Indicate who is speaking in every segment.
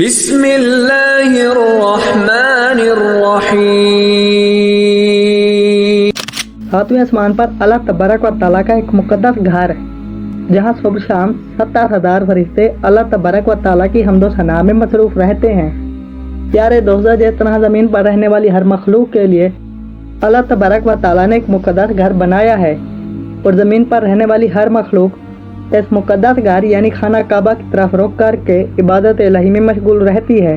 Speaker 1: بسم اللہ الرحمن الرحیم۔
Speaker 2: ساتویں آسمان پر اللہ تبارک و تعالیٰ کا ایک مقدس گھر ہے جہاں صبح شام 70,000 فرشتے اللہ تبارک و تعالیٰ کی حمد و ثنا میں مصروف رہتے ہیں۔ پیارے دوستو، جس طرح زمین پر رہنے والی ہر مخلوق کے لیے اللہ تبارک و تعالیٰ نے ایک مقدس گھر بنایا ہے، اور زمین پر رہنے والی ہر مخلوق اس مقدس گھر یعنی خانہ کعبہ کی طرف رخ کر کے عبادت الہی میں مشغول رہتی ہے،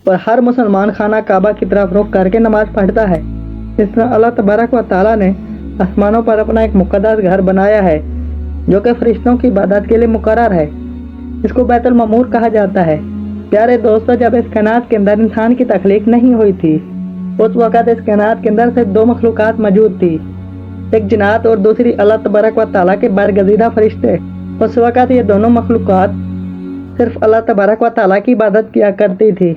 Speaker 2: اور ہر مسلمان خانہ کعبہ کی طرف رخ کر کے نماز پڑھتا ہے۔ اس طرح اللہ تبارک و تعالیٰ نے آسمانوں پر اپنا ایک مقدس گھر بنایا ہے جو کہ فرشتوں کی عبادت کے لیے مقرر ہے۔ اس کو بیت المعمور کہا جاتا ہے۔ پیارے دوستو، جب اس کائنات کے اندر انسان کی تخلیق نہیں ہوئی تھی، اس وقت اس کائنات کے اندر صرف دو مخلوقات موجود تھی، ایک جنات اور دوسری اللہ تبارک و تعالیٰ کے برگزیدہ فرشتے۔ اس وقت یہ دونوں مخلوقات صرف اللہ تبارک و تعالیٰ کی عبادت کیا کرتی تھی۔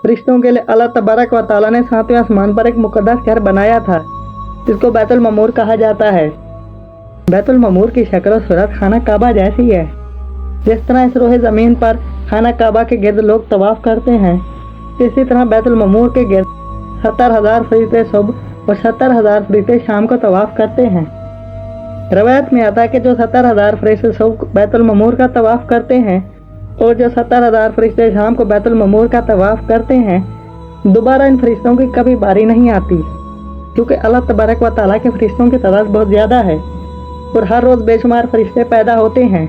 Speaker 2: فرشتوں کے لیے اللہ تبارک و تعالیٰ نے ساتویں آسمان پر ایک مقدس گھر بنایا تھا جس کو بیت المعمور کہا جاتا ہے۔ بیت المعمور کی شکل و صورت خانہ کعبہ جیسی ہے۔ جس طرح اس روح زمین پر خانہ کعبہ کے گرد لوگ طواف کرتے ہیں، اسی طرح بیت المعمور کے گرد 70,000 فرشتے صبح اور 70,000 فرشتے شام کو طواف کرتے ہیں۔ روایت میں آتا ہے کہ جو 70,000 فرشتے صبح بیت المعمور کا طواف کرتے ہیں اور جو 70,000 فرشتے شام کو بیت المعمور کا طواف کرتے ہیں، دوبارہ ان فرشتوں کی کبھی باری نہیں آتی، کیونکہ اللہ تبارک و تعالیٰ کے فرشتوں کی تعداد بہت زیادہ ہے اور ہر روز بے شمار فرشتے پیدا ہوتے ہیں۔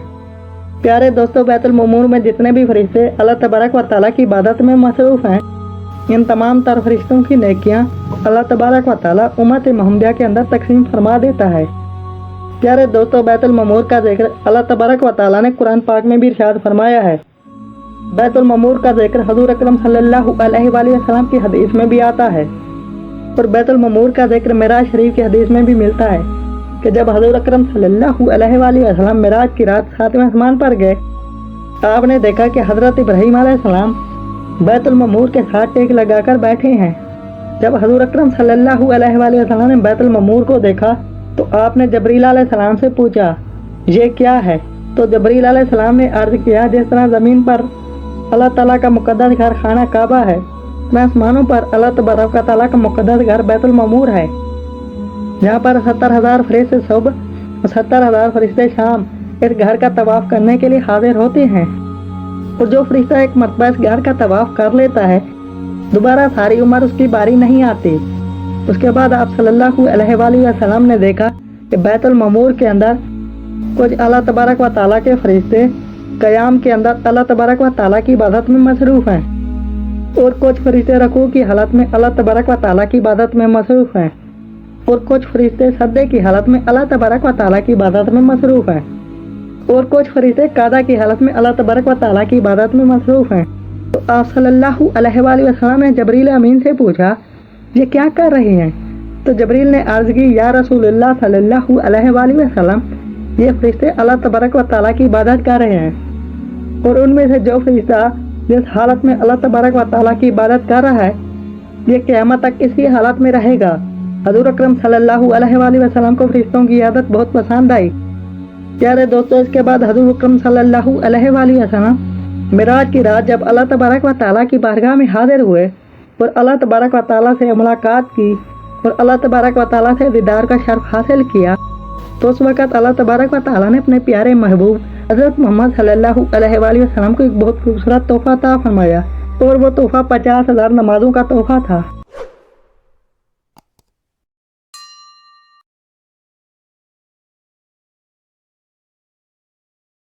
Speaker 2: پیارے دوستو، بیت المعمور میں جتنے بھی فرشتے اللہ تبارک و تعالیٰ کی عبادت میں مصروف ہیں، ان تمام تر فرشتوں کی نیکیاں اللہ تبارک و تعالیٰ امت محمدیہ کے اندر تقسیم فرما دیتا ہے۔ پیارے دوستو، بیت المعمور کا ذکر اللہ تبارک و تعالیٰ نے قرآن پاک میں بھی ارشاد فرمایا ہے۔ بیت المعمور کا ذکر حضور اکرم صلی اللہ علیہ وآلہ وسلم کی حدیث میں بھی آتا ہے، اور بیت المعمور کا ذکر معراج شریف کی حدیث میں بھی ملتا ہے کہ جب حضور اکرم صلی اللہ علیہ وآلہ وسلم معراج کی رات ساتویں آسمان پر گئے، آپ نے دیکھا کہ حضرت ابراہیم علیہ السلام بیت المعمور کے ساتھ ٹیک لگا کر بیٹھے ہیں۔ جب حضور اکرم صلی اللہ علیہ وآلہ وسلم نے بیت المعمور کو دیکھا تو آپ نے جبریل علیہ السلام سے پوچھا، یہ کیا ہے؟ تو جبریل علیہ السلام نے عرض کیا، جس طرح زمین پر اللہ تعالیٰ کا مقدس گھر خانہ کعبہ ہے، میں آسمانوں پر اللہ تبارک و تعالیٰ کا مقدس گھر بیت المعمور ہے، جہاں پر 70,000 فرشتے صبح اور 70,000 فرشتے شام اس گھر کا طواف کرنے کے لیے حاضر ہوتے ہیں۔ اور جو فرشتہ ایک مرتبہ اس گھر کا طواف کر لیتا ہے، دوبارہ ساری عمر اس کی باری نہیں آتی۔ اس کے بعد آپ صلی اللہ علیہ وآلہ وسلم نے دیکھا کہ بیت المعمور کے اندر کچھ اللہ تبارک و تعالیٰ کے فرشتے قیام کے اندر اللہ تبارک و تعالیٰ کی عبادت میں مصروف ہیں، اور کچھ فرشتے رکوع کی حالت میں اللہ تبارک و تعالیٰ کی عبادت میں مصروف ہیں، اور کچھ فرشتے سجدے کی حالت میں اللہ تبارک و تعالیٰ کی عبادت میں مصروف ہیں، اور کچھ فرشتے قعدہ کی حالت میں اللہ تبارک و تعالیٰ کی عبادت میں مصروف ہیں۔ تو آپ صلی اللہ علیہ وآلہ وسلم نے جبریل امین سے پوچھا، یہ کیا کر رہے ہیں؟ تو جبریل نے عرض کی، یا رسول اللہ صلی اللہ علیہ وآلہ وسلم، یہ فرشتے اللہ تبارک و تعالیٰ کی عبادت کر رہے ہیں، اور ان میں سے جو فرشتہ جس حالت میں اللہ تبارک و تعالیٰ کی عبادت کر رہا ہے، یہ قیامت تک اسی حالت میں رہے گا۔ حضور اکرم صلی اللہ علیہ وآلہ وسلم کو فرشتوں کی عادت بہت پسند آئی۔ پیارے دوستو، اس کے بعد حضور اکرم صلی اللہ علیہ وآلہ وسلم معراج کی رات جب اللہ تبارک و تعالیٰ کی بارگاہ میں حاضر ہوئے اور اللہ تبارک و تعالیٰ سے ملاقات کی اور اللہ تبارک و تعالیٰ سے دیدار کا شرف حاصل کیا، تو اس وقت اللہ تبارک و تعالیٰ نے اپنے پیارے محبوب حضرت محمد صلی اللہ علیہ وآلہ وسلم کو ایک بہت خوبصورت تحفہ عطا فرمایا، اور وہ تحفہ 50,000 نمازوں کا تحفہ تھا۔